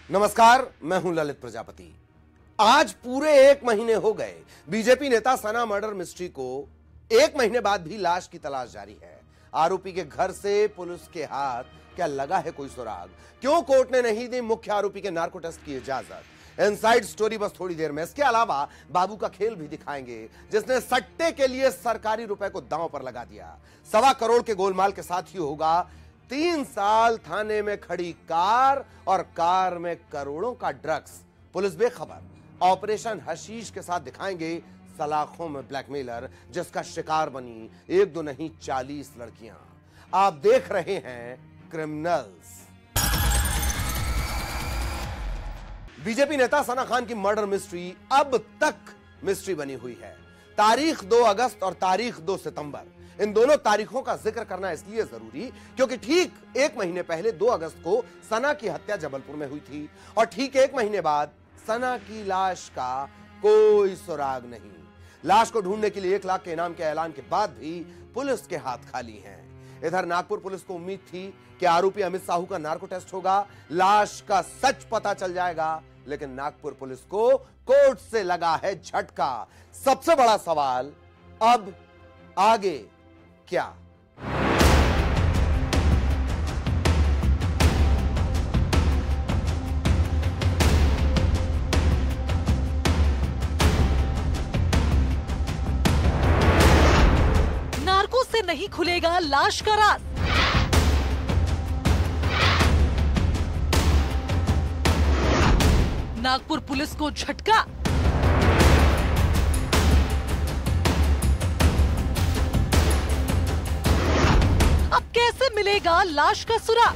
नमस्कार, मैं हूं ललित प्रजापति। आज पूरे 1 महीने हो गए बीजेपी नेता सना मर्डर मिस्ट्री को। 1 महीने बाद भी लाश की तलाश जारी है। आरोपी के घर से पुलिस के हाथ क्या लगा है कोई सुराग? क्यों कोर्ट ने नहीं दी मुख्य आरोपी के नार्को टेस्ट की इजाजत? इनसाइड स्टोरी बस थोड़ी देर में। इसके अलावा बाबू का खेल भी दिखाएंगे, जिसने सट्टे के लिए सरकारी रुपए को दांव पर लगा दिया। 1.25 करोड़ के गोलमाल के साथ ही होगा 3 साल थाने में खड़ी कार और कार में करोड़ों का ड्रग्स। पुलिस बेखबर। ऑपरेशन हशीश के साथ दिखाएंगे सलाखों में ब्लैकमेलर, जिसका शिकार बनी 1 2 नहीं 40 लड़कियां। आप देख रहे हैं क्रिमिनल्स। बीजेपी नेता सना खान की मर्डर मिस्ट्री अब तक मिस्ट्री बनी हुई है। तारीख 2 अगस्त और तारीख 2 सितंबर, इन दोनों तारीखों का जिक्र करना इसलिए जरूरी क्योंकि ठीक 1 महीने पहले 2 अगस्त को सना की हत्या जबलपुर में हुई थी और ठीक 1 महीने बाद सना की लाश का कोई सुराग नहीं। लाश को ढूंढने के लिए 1 लाख के इनाम के ऐलान के बाद भी पुलिस के हाथ खाली हैं। इधर नागपुर पुलिस को उम्मीद थी कि आरोपी अमित साहू का नार्को टेस्ट होगा, लाश का सच पता चल जाएगा, लेकिन नागपुर पुलिस को कोर्ट से लगा है झटका। सबसे बड़ा सवाल अब आगे क्या? नार्को से नहीं खुलेगा लाश का राज। नागपुर पुलिस को झटका। अब कैसे मिलेगा लाश का सुराग?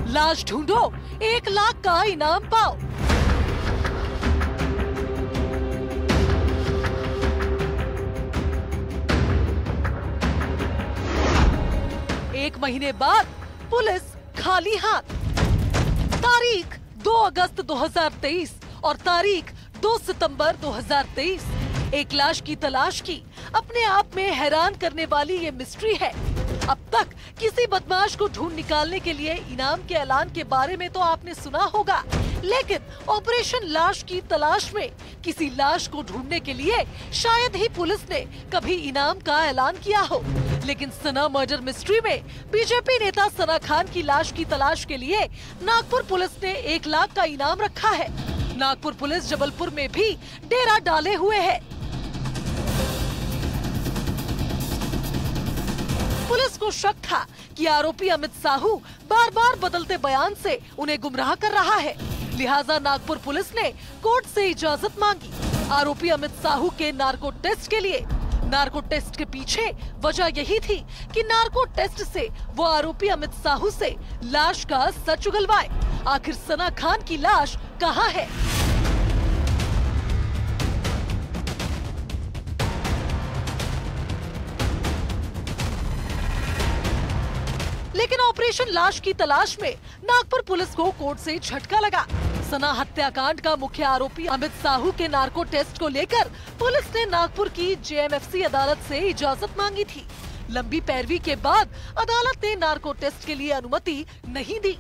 लाश ढूंढो, 1 लाख का इनाम पाओ। एक महीने बाद पुलिस खाली हाथ। तारीख 2 अगस्त 2023 और तारीख 2 सितंबर 2023। एक लाश की तलाश की। अपने आप में हैरान करने वाली ये मिस्ट्री है। अब तक किसी बदमाश को ढूंढ निकालने के लिए इनाम के ऐलान के बारे में तो आपने सुना होगा, लेकिन ऑपरेशन लाश की तलाश में किसी लाश को ढूंढने के लिए शायद ही पुलिस ने कभी इनाम का ऐलान किया हो। लेकिन सना मर्डर मिस्ट्री में बीजेपी नेता सना खान की लाश की तलाश के लिए नागपुर पुलिस ने 1 लाख का इनाम रखा है। नागपुर पुलिस जबलपुर में भी डेरा डाले हुए है। पुलिस को शक था कि आरोपी अमित साहू बार बार बदलते बयान से उन्हें गुमराह कर रहा है, लिहाजा नागपुर पुलिस ने कोर्ट से इजाजत मांगी आरोपी अमित साहू के नार्को टेस्ट के लिए। नार्को टेस्ट के पीछे वजह यही थी कि नार्को टेस्ट से वो आरोपी अमित साहू से लाश का सच उगलवाए। आखिर सना खान की लाश कहाँ है? लेकिन ऑपरेशन लाश की तलाश में नागपुर पुलिस को कोर्ट से झटका लगा। सना हत्याकांड का मुख्य आरोपी अमित साहू के नार्को टेस्ट को लेकर पुलिस ने नागपुर की जेएमएफसी अदालत से इजाजत मांगी थी। लंबी पैरवी के बाद अदालत ने नार्को टेस्ट के लिए अनुमति नहीं दी।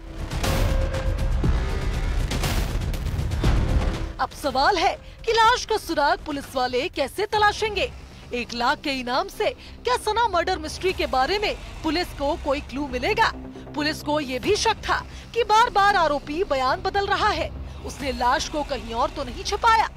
अब सवाल है कि लाश का सुराग पुलिस वाले कैसे तलाशेंगे? 1 लाख के इनाम से क्या सना मर्डर मिस्ट्री के बारे में पुलिस को कोई क्लू मिलेगा? पुलिस को ये भी शक था कि बार बार आरोपी बयान बदल रहा है, उसने लाश को कहीं और तो नहीं छिपाया।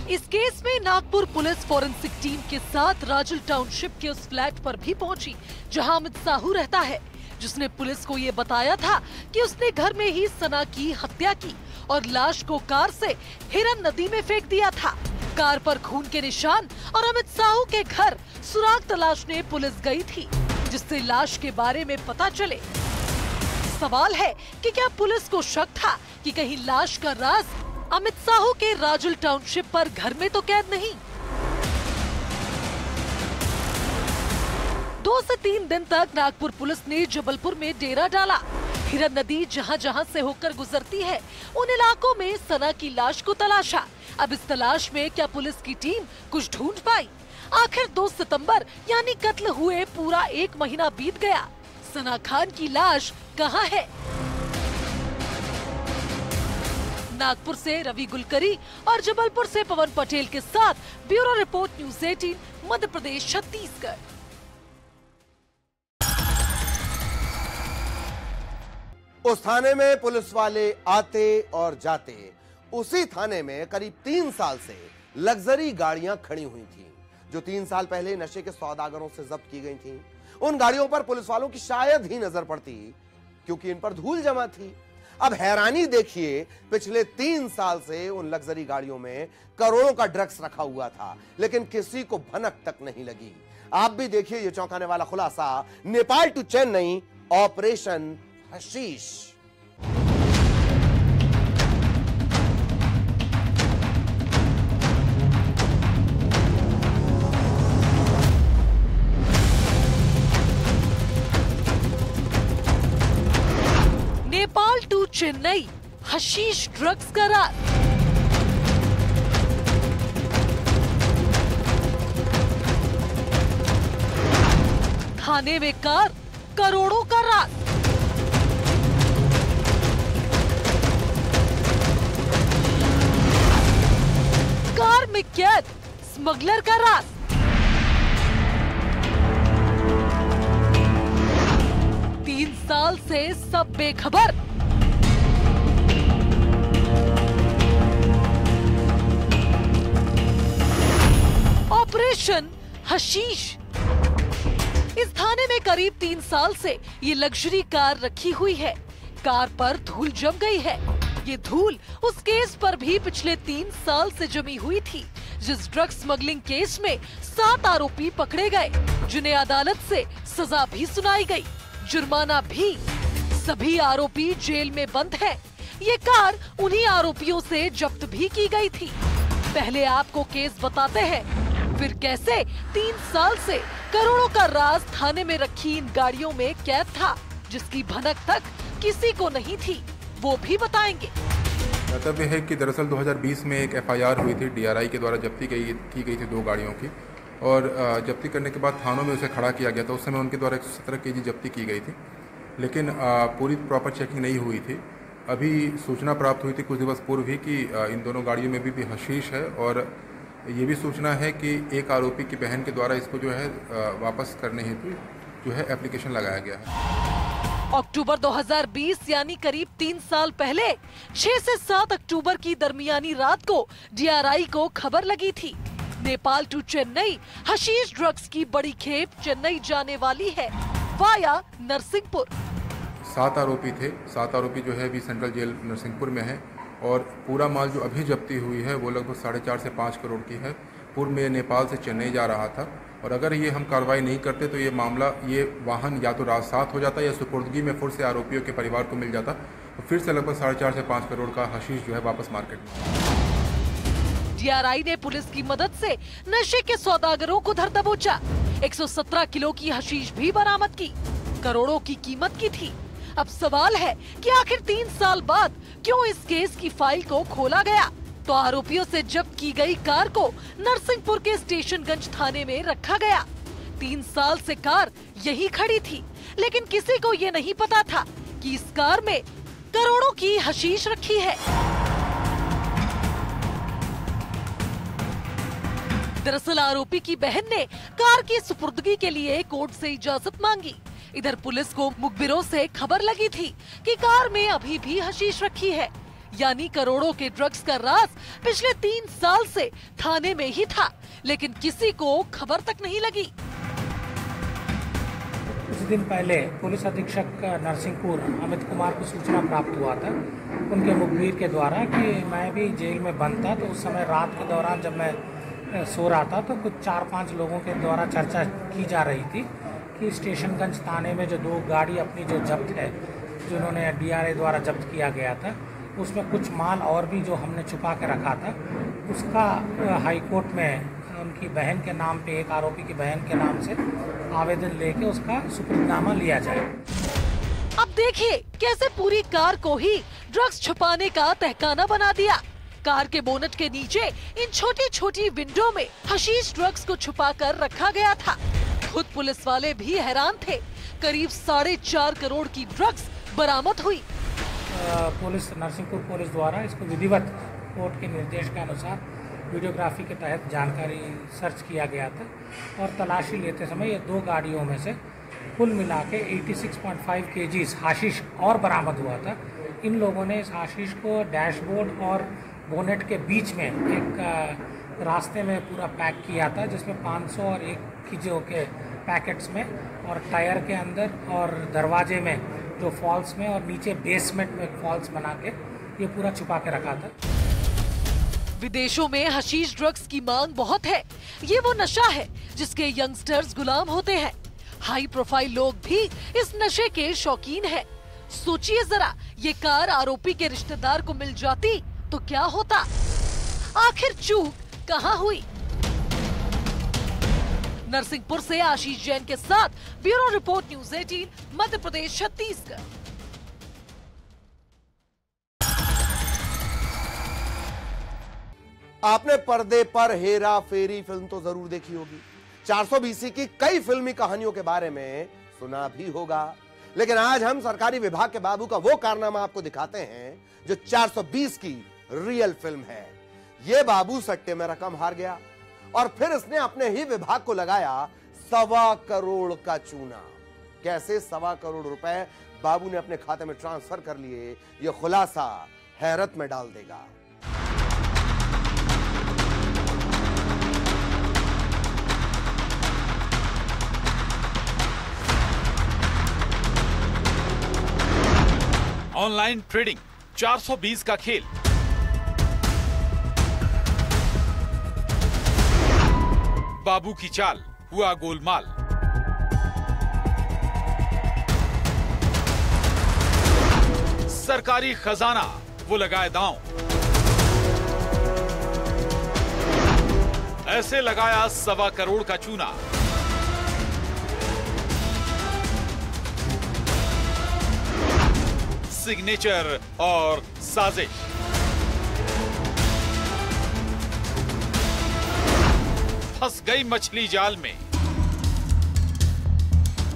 इस केस में नागपुर पुलिस फॉरेंसिक टीम के साथ राजल टाउनशिप के उस फ्लैट पर भी पहुंची जहां अमित साहू रहता है, जिसने पुलिस को ये बताया था कि उसने घर में ही सना की हत्या की और लाश को कार से हिरन नदी में फेंक दिया था। कार पर खून के निशान और अमित साहू के घर सुराग तलाशने पुलिस गई थी, जिससे लाश के बारे में पता चले। सवाल है कि क्या पुलिस को शक था कि कहीं लाश का राज अमित साहू के राजल टाउनशिप पर घर में तो कैद नहीं? 2 से 3 दिन तक नागपुर पुलिस ने जबलपुर में डेरा डाला। हिरन नदी जहां जहां से होकर गुजरती है, उन इलाकों में सना की लाश को तलाशा। अब इस तलाश में क्या पुलिस की टीम कुछ ढूंढ पाई? आखिर 2 सितंबर यानी कत्ल हुए पूरा 1 महीना बीत गया। सना खान की लाश कहाँ है? नागपुर से रवि गुलकरी और जबलपुर से पवन पटेल के साथ bureau report news 18 Madhya Pradesh Chhattisgarh. उस थाने में पुलिस वाले आते और जाते। उसी थाने में करीब 3 साल से लग्जरी गाड़ियां खड़ी हुई थीं, जो 3 साल पहले नशे के सौदागरों से जब्त की गई थीं। उन गाड़ियों पर पुलिस वालों की शायद ही नजर पड़ती, क्योंकि इन पर धूल जमा थी। अब हैरानी देखिए, पिछले 3 साल से उन लग्जरी गाड़ियों में करोड़ों का ड्रग्स रखा हुआ था, लेकिन किसी को भनक तक नहीं लगी। आप भी देखिए ये चौंकाने वाला खुलासा। नेपाल टू चेन्नई ऑपरेशन हशीश। नेपाल टू चेन्नई हशीश ड्रग्स का राज। थाने में कार, करोड़ों का राज। कार में कैद स्मगलर का राज। तीन साल से सब बेखबर। Operation hashish. इस थाने में करीब 3 साल से ये लग्जरी कार रखी हुई है। कार पर धूल जम गई है। ये धूल उस केस पर भी पिछले 3 साल से जमी हुई थी, जिस ड्रग स्मगलिंग केस में 7 आरोपी पकड़े गए, जिन्हें अदालत से सजा भी सुनाई गई, जुर्माना भी। सभी आरोपी जेल में बंद हैं। ये कार उन्हीं आरोपियों से जब्त भी की गई थी। पहले आपको केस बताते हैं, फिर कैसे 3 साल से करोड़ों का राज थाने में रखी इन गाड़ियों में कैद था, जिसकी भनक तक किसी को नहीं थी, वो भी बताएंगे। कर्तव्य है कि दरअसल 2020 में एक एफआईआर हुई थी, डीआरआई के द्वारा जब्ती की गई थी 2 गाड़ियों की, और जब्ती करने के बाद थानों में उसे खड़ा किया गया था। उस समय उनके द्वारा 117 केजी जब्ती की गई थी, लेकिन पूरी प्रॉपर चेकिंग नहीं हुई थी। अभी सूचना प्राप्त हुई थी कुछ दिवस पूर्व ही कि इन दोनों गाड़ियों में भी हशीश है, और ये भी सूचना है कि एक आरोपी की बहन के द्वारा इसको जो है वापस करने हेतु जो है एप्लीकेशन लगाया गया है। अक्टूबर 2020 यानी करीब 3 साल पहले 6 से 7 अक्टूबर की दरमियानी रात को डीआरआई को खबर लगी थी, नेपाल टू चेन्नई हशीश ड्रग्स की बड़ी खेप चेन्नई जाने वाली है, वाया नरसिंहपुर। 7 आरोपी थे। 7 आरोपी जो है अभी सेंट्रल जेल नरसिंहपुर में है, और पूरा माल जो अभी जब्ती हुई है वो लगभग 4.5 से 5 करोड़ की है। पूर्व में नेपाल से चेन्नई जा रहा था, और अगर ये हम कार्रवाई नहीं करते तो ये वाहन या तो राजसात हो जाता या सुपुर्दगी में फिर से आरोपियों के परिवार को मिल जाता, तो फिर से लगभग 4.5 से 5 करोड़ का हशीश जो है वापस मार्केट में। डीआरआई ने पुलिस की मदद से नशे के सौदागरों को धर दबोचा। 117 किलो की हशीश भी बरामद की, करोड़ों की कीमत की थी। अब सवाल है कि आखिर 3 साल बाद क्यों इस केस की फाइल को खोला गया? तो आरोपियों से जब्त की गई कार को नरसिंहपुर के स्टेशनगंज थाने में रखा गया। 3 साल से कार यही खड़ी थी, लेकिन किसी को ये नहीं पता था कि इस कार में करोड़ों की हशीश रखी है। दरअसल आरोपी की बहन ने कार की सुपुर्दगी के लिए कोर्ट से इजाजत मांगी। इधर पुलिस को मुखबिरों से खबर लगी थी कि कार में अभी भी हशीश रखी है, यानी करोड़ों के ड्रग्स का राज पिछले 3 साल से थाने में ही था, लेकिन किसी को खबर तक नहीं लगी। कुछ दिन पहले पुलिस अधीक्षक नरसिंहपुर अमित कुमार को सूचना प्राप्त हुआ था उनके मुखबिर के द्वारा कि मैं भी जेल में बंद था। तो उस समय रात के दौरान जब मैं सो रहा था तो कुछ 4-5 लोगों के द्वारा चर्चा की जा रही थी कि स्टेशनगंज थाने में जो 2 गाड़ी अपनी जो जब्त है, जो उन्होंने डीआरआई द्वारा जब्त किया गया था, उसमें कुछ माल और भी जो हमने छुपा के रखा था, उसका हाईकोर्ट में उनकी बहन के नाम पे, एक आरोपी की बहन के नाम से आवेदन लेके उसका सुपुर्दनामा लिया जाए। अब देखिए कैसे पूरी कार को ही ड्रग्स छुपाने का तहखाना बना दिया। कार के बोनट के नीचे इन छोटी छोटी विंडो में हशीश ड्रग्स को छुपा कर रखा गया था। खुद पुलिस वाले भी हैरान थे। करीब 4.5 करोड़ की ड्रग्स बरामद हुई। पुलिस नरसिंहपुर पुलिस द्वारा इसको विधिवत कोर्ट के निर्देश के अनुसार वीडियोग्राफी के तहत जानकारी सर्च किया गया था और तलाशी लेते समय ये 2 गाड़ियों में से कुल मिला के 86.5 kg हाशिश और बरामद हुआ था। इन लोगों ने इस हाशिश को डैशबोर्ड और बोनेट के बीच में एक रास्ते में पूरा पैक किया था, जिसमें 500 और 1 किलो के पैकेट्स में और टायर के अंदर और दरवाजे में जो फॉल्स में और नीचे बेसमेंट में फॉल्स बना के ये पूरा छुपा के रखा था। विदेशों में हशीश ड्रग्स की मांग बहुत है। ये वो नशा है जिसके यंगस्टर्स गुलाम होते हैं। हाई प्रोफाइल लोग भी इस नशे के शौकीन हैं। सोचिए जरा, ये कार आरोपी के रिश्तेदार को मिल जाती तो क्या होता? आखिर चूक कहाँ हुई? नरसिंहपुर से आशीष जैन के साथ bureau report news 18 Madhya Pradesh Chhattisgarh. आपने पर्दे पर हेरा फेरी फिल्म तो जरूर देखी होगी। 420 की कई फिल्मी कहानियों के बारे में सुना भी होगा, लेकिन आज हम सरकारी विभाग के बाबू का वो कारनामा आपको दिखाते हैं जो 420 की रियल फिल्म है। ये बाबू सट्टे में रकम हार गया और फिर इसने अपने ही विभाग को लगाया 1.25 करोड़ का चूना। कैसे 1.25 करोड़ रुपए बाबू ने अपने खाते में ट्रांसफर कर लिए, यह खुलासा हैरत में डाल देगा। ऑनलाइन ट्रेडिंग, 420 का खेल। बाबू की चाल हुआ गोलमाल। सरकारी खजाना वो लगाए दांव। ऐसे लगाया 1.25 करोड़ का चूना। सिग्नेचर और साजिश। फंस गई मछली जाल में।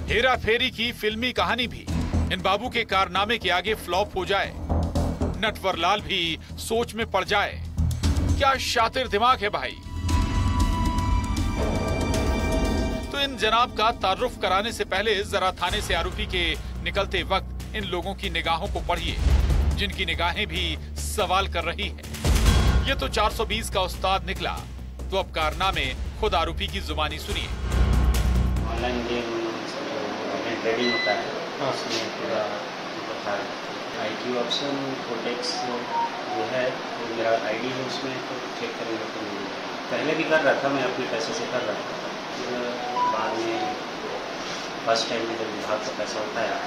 हेरा फेरी की फिल्मी कहानी भी इन बाबू के कारनामे के आगे फ्लॉप हो जाए, नटवर लाल भी सोच में पड़ जाए। क्या शातिर दिमाग है भाई। तो इन जनाब का तारुफ कराने से पहले जरा थाने से आरोपी के निकलते वक्त इन लोगों की निगाहों को पढ़िए, जिनकी निगाहें भी सवाल कर रही है। ये तो 420 का उस्ताद निकला, तो अब कारनामे खुद आरोपी की जुबानी सुनिए। ऑनलाइन गेम ट्रेडिंग होता है, उसमें पूरा आईटी ऑप्शन कोटेक्स जो है वो मेरा आईडी है, उसमें तो चेक करेंगे तो नहीं। पहले भी कर रहा था, मैं अपने पैसे से कर रहा था। फिर बाद में फर्स्ट टाइम में जब विभाग का पैसा उठाया,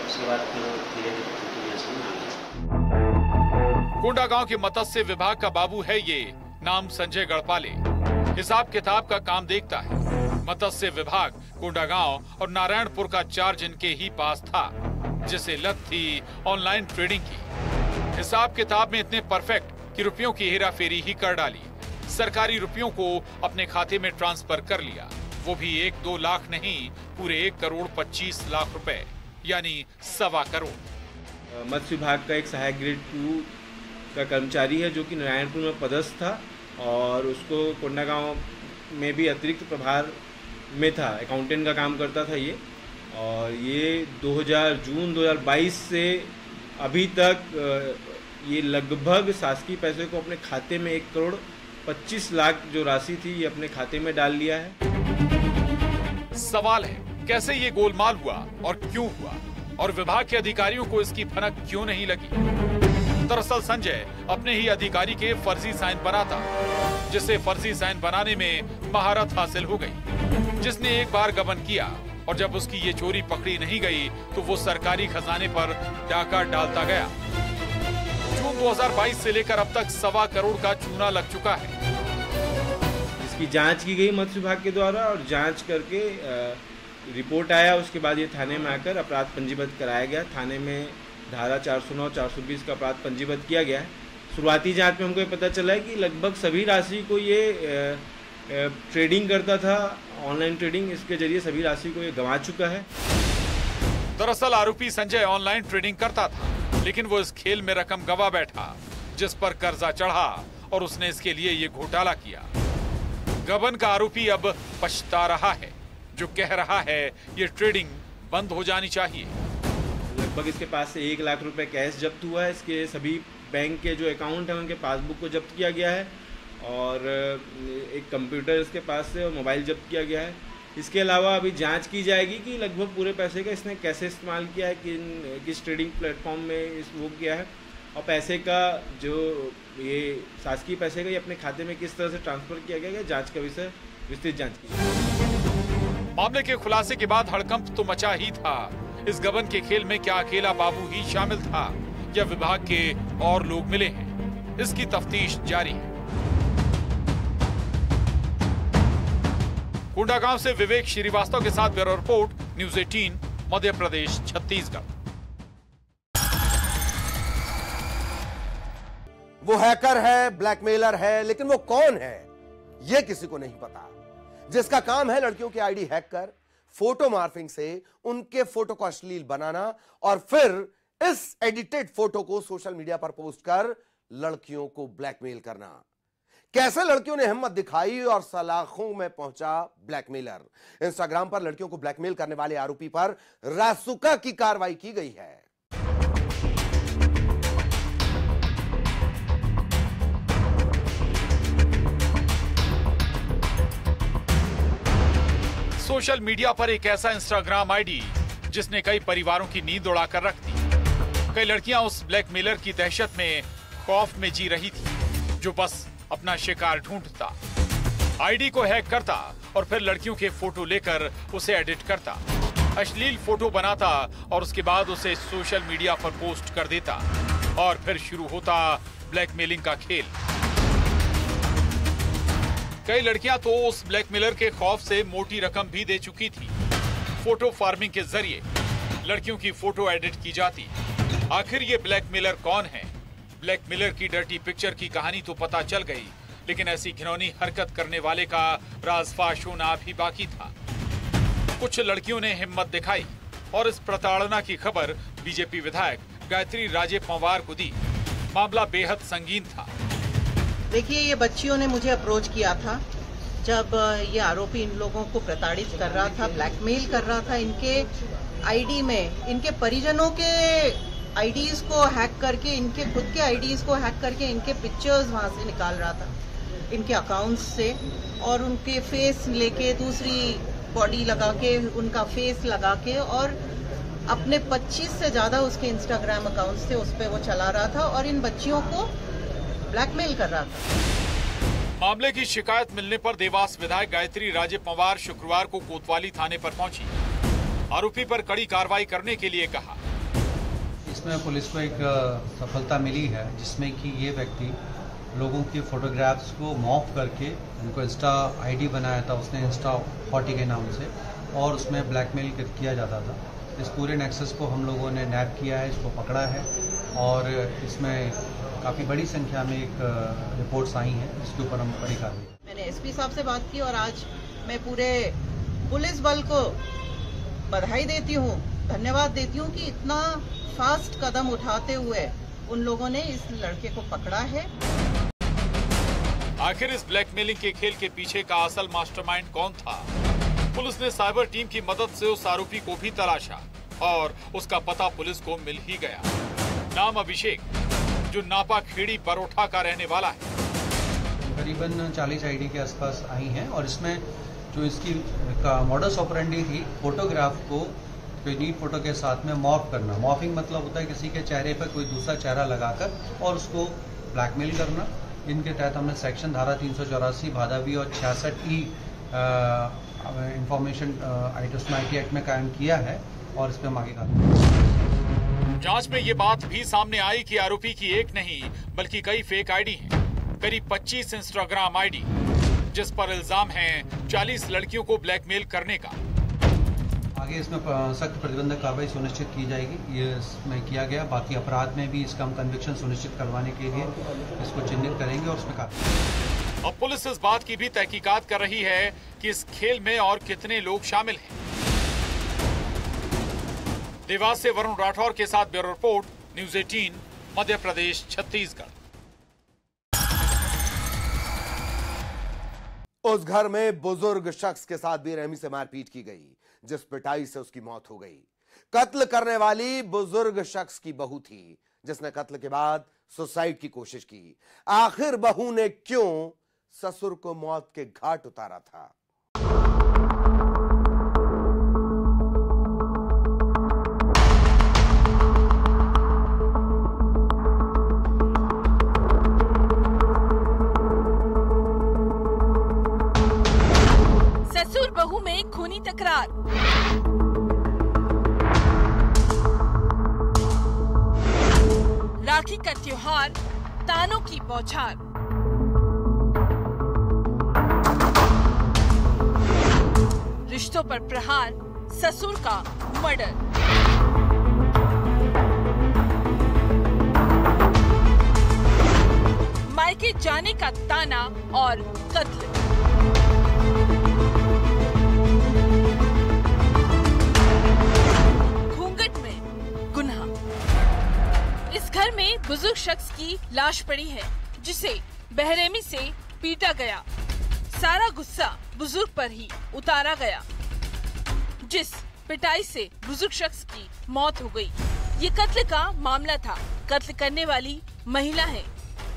उसके बाद फिर धीरे धीरे कंटिन्यूएशन आ गया। कोंडागांव के मत्स्य विभाग का बाबू है ये, नाम संजय गढ़पाले। हिसाब किताब का काम देखता है। मत्स्य विभाग कोंडागांव और नारायणपुर का चार्ज इनके ही पास था, जिसे लत थी ऑनलाइन ट्रेडिंग की। हिसाब किताब में इतने परफेक्ट कि रुपयों की हेरा फेरी ही कर डाली। सरकारी रुपयों को अपने खाते में ट्रांसफर कर लिया, वो भी 1-2 लाख नहीं, पूरे 1 करोड़ 25 लाख रुपए, यानी 1.25 करोड़। मत्स्य विभाग का एक सहायक ग्रेड 2 का कर्मचारी है जो कि नारायणपुर में पदस्थ था और उसको कोंडागांव में भी अतिरिक्त प्रभार में था, अकाउंटेंट का काम करता था ये। और ये जून 2022 से अभी तक ये लगभग शासकीय पैसे को अपने खाते में 1 करोड़ 25 लाख जो राशि थी ये अपने खाते में डाल लिया है। सवाल है कैसे ये गोलमाल हुआ और क्यों हुआ, और विभाग के अधिकारियों को इसकी भनक क्यों नहीं लगी। दरअसल संजय अपने ही अधिकारी के फर्जी साइन बनाता, जिससे फर्जी साइन बनाने में महारत हासिल हो गई। जिसने एक बार गबन किया और जब उसकी ये चोरी पकड़ी नहीं गई तो वो सरकारी खजाने पर डाका डालता गया। जून 2022 से लेकर अब तक 1.25 करोड़ का चूना लग चुका है। इसकी जांच की गई मत्स्य विभाग के द्वारा और जांच करके रिपोर्ट आया। उसके बाद ये थाने में आकर अपराध पंजीबद्ध कराया गया। थाने में धारा 409, 420 का अपराध पंजीबद्ध किया गया है। शुरुआती जांच में हमको ये पता चला है कि लगभग सभी राशि को ये ट्रेडिंग करता था, ऑनलाइन ट्रेडिंग, इसके जरिए सभी राशि को ये गंवा चुका है। दरअसल आरोपी संजय ऑनलाइन ट्रेडिंग करता था, लेकिन वो इस खेल में रकम गंवा बैठा, जिस पर कर्जा चढ़ा और उसने इसके लिए ये घोटाला किया। गबन का आरोपी अब पछता रहा है, जो कह रहा है ये ट्रेडिंग बंद हो जानी चाहिए। लगभग इसके पास से 1 लाख रुपए कैश जब्त हुआ है। इसके सभी बैंक के जो अकाउंट है उनके पासबुक को जब्त किया गया है और एक कंप्यूटर इसके पास से और मोबाइल जब्त किया गया है। इसके अलावा अभी जांच की जाएगी कि लगभग पूरे पैसे का इसने कैसे इस्तेमाल किया है, किस ट्रेडिंग प्लेटफॉर्म में वो किया है और पैसे का जो ये शासकीय पैसे का ये अपने खाते में किस तरह से ट्रांसफर किया गया है, जांच का विषय विस्तृत जांच की जाएगी। मामले के खुलासे के बाद हड़कंप तो मचा ही था। इस गबन के खेल में क्या अकेला बाबू ही शामिल था या विभाग के और लोग मिले हैं, इसकी तफ्तीश जारी है। कोंडागांव से विवेक श्रीवास्तव के साथ bureau report, news 18, Madhya Pradesh, Chhattisgarh. वो हैकर है, ब्लैकमेलर है, लेकिन वो कौन है यह किसी को नहीं पता। जिसका काम है लड़कियों की आईडी हैक कर फोटो मॉर्फिंग से उनके फोटो को अश्लील बनाना और फिर इस एडिटेड फोटो को सोशल मीडिया पर पोस्ट कर लड़कियों को ब्लैकमेल करना। कैसे लड़कियों ने हिम्मत दिखाई और सलाखों में पहुंचा ब्लैकमेलर। इंस्टाग्राम पर लड़कियों को ब्लैकमेल करने वाले आरोपी पर रासुका की कार्रवाई की गई है। सोशल मीडिया पर एक ऐसा इंस्टाग्राम आईडी जिसने कई परिवारों की नींद उड़ाकर रख दी। कई लड़कियां उस ब्लैकमेलर की दहशत में खौफ में जी रही थी, जो बस अपना शिकार ढूंढता, आईडी को हैक करता और फिर लड़कियों के फोटो लेकर उसे एडिट करता, अश्लील फोटो बनाता और उसके बाद उसे सोशल मीडिया पर पोस्ट कर देता और फिर शुरू होता ब्लैकमेलिंग का खेल। कई लड़कियां तो उस ब्लैकमेलर के खौफ से मोटी रकम भी दे चुकी थी। फोटो फार्मिंग के जरिए लड़कियों की फोटो एडिट की जाती। आखिर ये ब्लैकमेलर कौन है? ब्लैकमेलर की डर्टी पिक्चर की कहानी तो पता चल गई, लेकिन ऐसी घिनौनी हरकत करने वाले का राज़फाश होना अभी बाकी था। कुछ लड़कियों ने हिम्मत दिखाई और इस प्रताड़ना की खबर बीजेपी विधायक गायत्री राजे पंवार को दी। मामला बेहद संगीन था। देखिए, ये बच्चियों ने मुझे अप्रोच किया था जब ये आरोपी इन लोगों को प्रताड़ित कर रहा था, ब्लैकमेल कर रहा था। इनके आईडी में इनके परिजनों के आईडीज को हैक करके, इनके खुद के आईडीज को हैक करके इनके पिक्चर्स वहां से निकाल रहा था इनके अकाउंट्स से, और उनके फेस लेके दूसरी बॉडी लगा के, उनका फेस लगा के, और अपने 25 से ज्यादा उसके इंस्टाग्राम अकाउंट्स थे, उस पर वो चला रहा था और इन बच्चियों को ब्लैकमेल कर रहा था। मामले की शिकायत मिलने पर देवास विधायक गायत्री राजे पंवार शुक्रवार को कोतवाली थाने पर पहुंची। आरोपी पर कड़ी कार्रवाई करने के लिए कहा। इसमें पुलिस को एक सफलता मिली है, जिसमें कि ये व्यक्ति लोगों के फोटोग्राफ्स को मॉर्फ करके उनको इंस्टा आईडी बनाया था उसने, इंस्टा 40 के नाम से, और उसमें ब्लैकमेल किया जाता था। इस पूरे नेक्सस को हम लोगों ने नैप किया है, इसको पकड़ा है और इसमें काफ़ी बड़ी संख्या में एक रिपोर्ट्स आई हैं, जिसके ऊपर हम कड़ी कार्रवाई। मैंने एसपी साहब से बात की और आज मैं पूरे पुलिस बल को बधाई देती हूँ, धन्यवाद देती हूँ कि इतना फास्ट कदम उठाते हुए उन लोगों ने इस लड़के को पकड़ा है। आखिर इस ब्लैकमेलिंग के खेल के पीछे का असल मास्टरमाइंड कौन था? पुलिस ने साइबर टीम की मदद से उस आरोपी को भी तलाशा और उसका पता पुलिस को मिल ही गया। नाम अभिषेक, जो नापा खेड़ी बरोठा का रहने वाला है। करीबन 40 आईडी के आसपास आई हैं और इसमें जो इसकी का मॉडस ऑपरेंडी थी, फोटोग्राफ को कोई नीट फोटो के साथ में मॉर्फ करना। मॉर्फिंग मतलब होता है किसी के चेहरे पर कोई दूसरा चेहरा लगाकर और उसको ब्लैकमेल करना। इनके तहत हमने सेक्शन धारा 384 भादावी और 66E इंफॉर्मेशन आईटी एक्ट में कायम किया है और इस पर हम आगे कार्रवाई। जांच में ये बात भी सामने आई कि आरोपी की एक नहीं बल्कि कई फेक आईडी हैं, करीब 25 इंस्टाग्राम आईडी, जिस पर इल्जाम है 40 लड़कियों को ब्लैकमेल करने का। आगे इसमें सख्त प्रतिबंधक कार्रवाई सुनिश्चित की जाएगी, ये इसमें किया गया। बाकी अपराध में भी इसका हम कन्विक्शन सुनिश्चित करवाने के लिए इसको चिन्हित करेंगे और उसमें कार्रवाई। अब पुलिस इस बात की भी तहकीकात कर रही है कि इस खेल में और कितने लोग शामिल हैं। देवास से वरुण राठौर के साथ bureau report, news 18, Madhya Pradesh, Chhattisgarh. उस घर में बुजुर्ग शख्स के साथ बेरहमी से मारपीट की गई, जिस पिटाई से उसकी मौत हो गई। कत्ल करने वाली बुजुर्ग शख्स की बहू थी, जिसने कत्ल के बाद सुसाइड की कोशिश की। आखिर बहू ने क्यों ससुर को मौत के घाट उतारा था? ससुर बहू में खूनी तकरार। राखी का त्योहार, तानों की बौछार। रिश्तों पर प्रहार, ससुर का मर्डर। मायके जाने का ताना और कत्ल। घूंघट में गुनाह। इस घर में बुजुर्ग शख्स की लाश पड़ी है, जिसे बेरहमी से पीटा गया। सारा गुस्सा बुजुर्ग पर ही उतारा गया, जिस पिटाई से बुजुर्ग शख्स की मौत हो गई। ये कत्ल का मामला था। कत्ल करने वाली महिला है,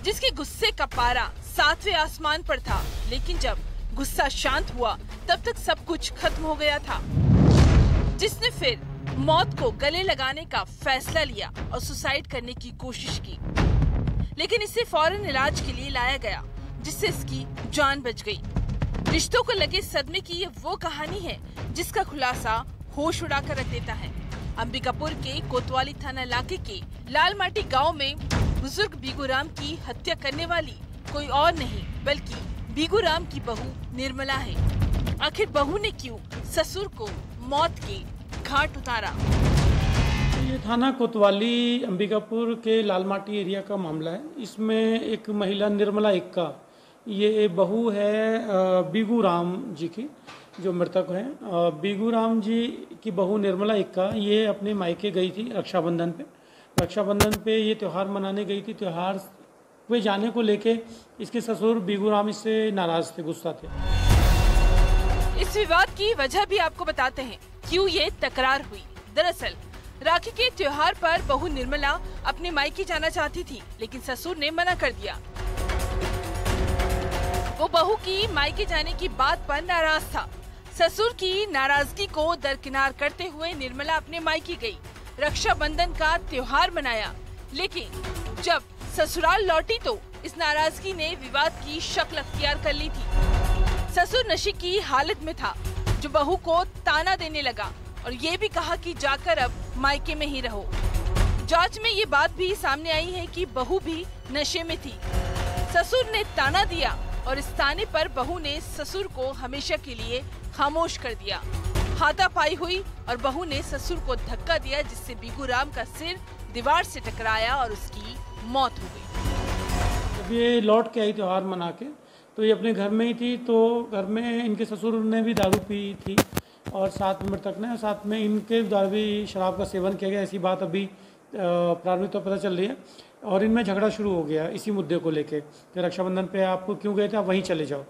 जिसके गुस्से का पारा 7वें आसमान पर था, लेकिन जब गुस्सा शांत हुआ तब तक सब कुछ खत्म हो गया था। जिसने फिर मौत को गले लगाने का फैसला लिया और सुसाइड करने की कोशिश की, लेकिन इसे फौरन इलाज के लिए लाया गया, जिससे इसकी जान बच गई। रिश्तों को लगे सदमे की ये वो कहानी है जिसका खुलासा होश उड़ाकर रख देता है। अंबिकापुर के कोतवाली थाना इलाके के लालमाटी गांव में बुजुर्ग बीगूराम की हत्या करने वाली कोई और नहीं बल्कि बीगूराम की बहू निर्मला है। आखिर बहू ने क्यों ससुर को मौत के घाट उतारा? ये थाना कोतवाली अंबिकापुर के लालमाटी एरिया का मामला है। इसमें एक महिला निर्मला इक्का, ये बहू है बीगूराम जी की, जो मृतक हैं। बीगूराम जी की बहू निर्मला इक्का ये अपने मायके गई थी रक्षाबंधन पे। रक्षाबंधन पे ये त्यौहार मनाने गई थी। त्यौहार पे जाने को लेके इसके ससुर बीगूराम इससे नाराज थे, गुस्सा थे। इस विवाद की वजह भी आपको बताते हैं क्यों ये तकरार हुई। दरअसल राखी के त्योहार पर बहू निर्मला अपने मायके जाना चाहती थी, लेकिन ससुर ने मना कर दिया। वो बहू की मायके जाने की बात पर नाराज था। ससुर की नाराजगी को दरकिनार करते हुए निर्मला अपने मायके गई, रक्षाबंधन का त्योहार मनाया। लेकिन जब ससुराल लौटी तो इस नाराजगी ने विवाद की शक्ल अख्तियार कर ली थी। ससुर नशे की हालत में था, जो बहू को ताना देने लगा और ये भी कहा कि जाकर अब मायके में ही रहो। जांच में ये बात भी सामने आई है कि बहू भी नशे में थी। ससुर ने ताना दिया और इस ताने पर बहू ने ससुर को हमेशा के लिए खामोश कर दिया। हाथापाई हुई और बहू ने ससुर को धक्का दिया, जिससे बीगूराम का सिर दीवार से टकराया और उसकी मौत हो गई। जब ये लौट के आई त्योहार मना के, तो ये अपने घर में ही थी। तो घर में इनके ससुर ने भी दारू पी थी और साथ में मृतक ने, साथ में इनके द्वारा भी शराब का सेवन किया गया। ऐसी बात अभी प्रारंभिक तौर पर पता चल रही है और इनमें झगड़ा शुरू हो गया इसी मुद्दे को लेके कि रक्षाबंधन पे आप क्यों गए थे, आप वहीं चले जाओ।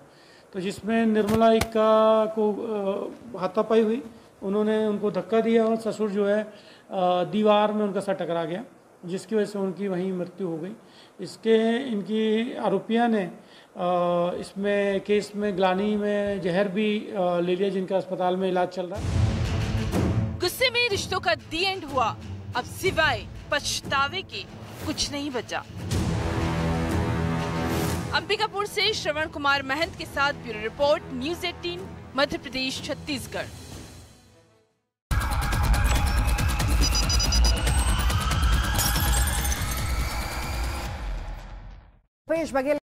तो जिसमें निर्मला इक्का को हाथापाई हुई, उन्होंने उनको धक्का दिया और ससुर जो है दीवार में उनका सर टकरा गया, जिसकी वजह से उनकी वहीं मृत्यु हो गई। इसके इनकी आरोपियां ने इसमें केस में ग्लानी में जहर भी ले लिया, जिनका अस्पताल में इलाज चल रहा है। गुस्से में रिश्तों का दी एंड हुआ। अब सिवाय पछतावे के कुछ नहीं बचा। अंबिकापुर से श्रवण कुमार महंत के साथ bureau report, news 18, Madhya Pradesh, Chhattisgarh. पेश बघेल